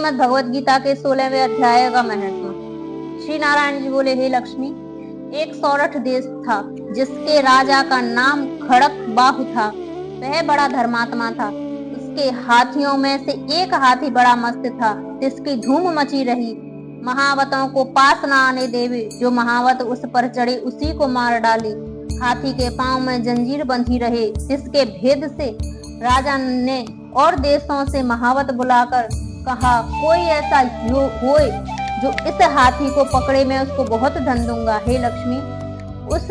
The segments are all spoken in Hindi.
श्रीमद् भगवत गीता के 16वें अध्याय का महत्व। श्री नारायण जी बोले, हे लक्ष्मी, एक सौरठ देश था जिसके राजा का नाम खड़क बाहु था। वह बड़ा धर्मात्मा था। उसके हाथियों में से एक हाथी बड़ा मस्त था। जिसकी धूम मची रही, महावतों को पास न आने देवे। जो महावत उस पर चढ़े उसी को मार डाले। हाथी के पांव में जंजीर बंधी रहे। जिसके भेद से राजा ने और देशों से महावत बुलाकर कहा, कोई ऐसा होए जो इस हाथी को पकड़े, मैं उसको बहुत धन दूंगा। हे लक्ष्मी, उस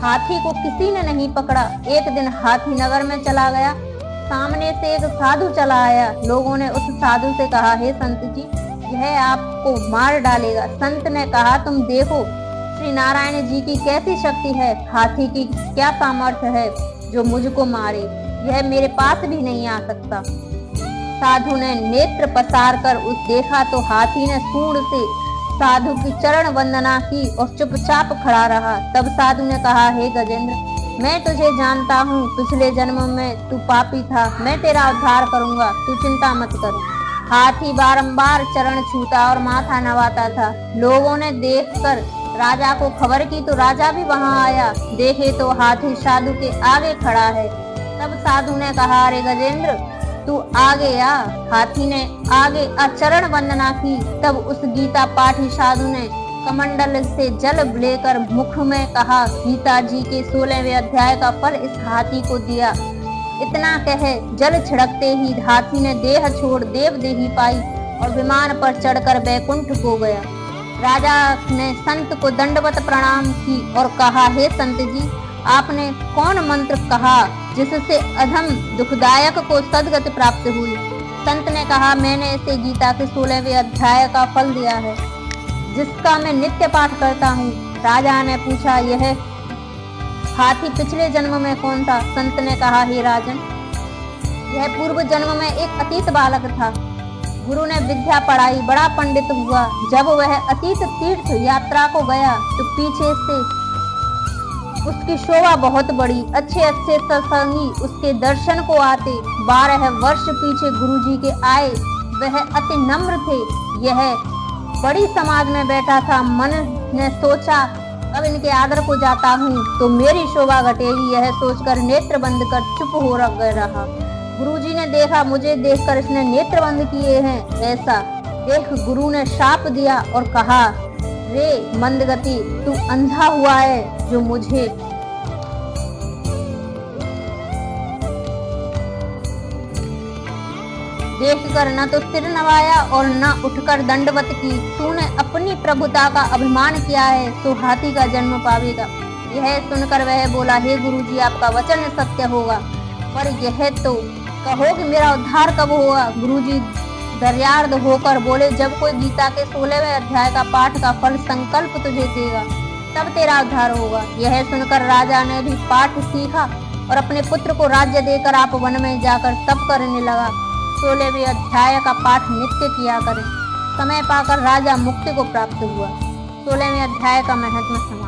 हाथी को किसी ने नहीं पकड़ा। एक दिन हाथी नगर में चला गया। सामने से एक साधु चला आया। लोगों ने उस साधु से कहा, हे संत जी, यह आपको मार डालेगा। संत ने कहा, तुम देखो श्री नारायण जी की कैसी शक्ति है। हाथी की क्या सामर्थ्य है जो मुझको मारे। यह मेरे पास भी नहीं आ सकता। साधु ने नेत्र पसार कर उस देखा तो हाथी ने सूंड से साधु की चरण वंदना की और चुपचाप खड़ा रहा। तब साधु ने कहा, हे गजेंद्र, मैं तुझे जानता हूँ। पिछले जन्म में तू पापी था। मैं तेरा उद्धार करूंगा, तू चिंता मत कर। हाथी बारंबार चरण छूता और माथा नवाता था। लोगों ने देखकर राजा को खबर की तो राजा भी वहां आया। देखे तो हाथी साधु के आगे खड़ा है। तब साधु ने कहा, अरे गजेंद्र, तू आगे आ। हाथी ने आगे चरण वंदना की। तब उस गीता पाठी साधु ने कमंडल से जल लेकर मुख में कहा, गीता जी के 16वें अध्याय का फल इस हाथी को दिया। इतना कहे जल छिड़कते ही हाथी ने देह छोड़ देवदेही पाई और विमान पर चढ़कर बैकुंठ को गया। राजा ने संत को दंडवत प्रणाम की और कहा, हे संत जी, आपने कौन मंत्र कहा जिससे अधम दुखदायक को सदगति प्राप्त हुई। संत ने कहा, मैंने इसे गीता के 16वें अध्याय का फल दिया है, जिसका मैं नित्य पाठ करता हूँ। राजा ने पूछा, यह हाथी पिछले जन्म में कौन था। संत ने कहा, हे राजन, यह पूर्व जन्म में एक अतीत बालक था। गुरु ने विद्या पढ़ाई, बड़ा पंडित हुआ। जब वह अतीत तीर्थ यात्रा को गया तो पीछे से उसकी शोभा बहुत बड़ी। अच्छे अच्छे सत्संगी उसके दर्शन को आते। 12 वर्ष पीछे गुरुजी के आए। वह अति नम्र थे। यह बड़ी समाज में बैठा था। मन ने सोचा, अब इनके आदर को जाता हूँ तो मेरी शोभा घटेगी। यह सोचकर नेत्र बंद कर चुप हो रहा। गुरुजी ने देखा, मुझे देखकर इसने नेत्र बंद किए हैं। ऐसा देख गुरु ने शाप दिया और कहा, रे मंदगति, तू अंधा हुआ है जो मुझे देखकर न तो सिर नवाया और न उठकर दंडवत की। तूने अपनी प्रभुता का अभिमान किया है तो हाथी का जन्म पावेगा। यह सुनकर वह बोला, हे गुरुजी, आपका वचन सत्य होगा, पर यह तो कहो कि मेरा उद्धार कब होगा। गुरुजी दर्यार्द होकर बोले, जब कोई गीता के 16वें अध्याय का पाठ का फल संकल्प तुझे देगा तब तेरा उद्धार होगा। यह सुनकर राजा ने भी पाठ सीखा और अपने पुत्र को राज्य देकर आप वन में जाकर तप करने लगा। 16वें अध्याय का पाठ नित्य किया करे। समय पाकर राजा मुक्ति को प्राप्त हुआ। 16वें अध्याय का महत्व समाप्त।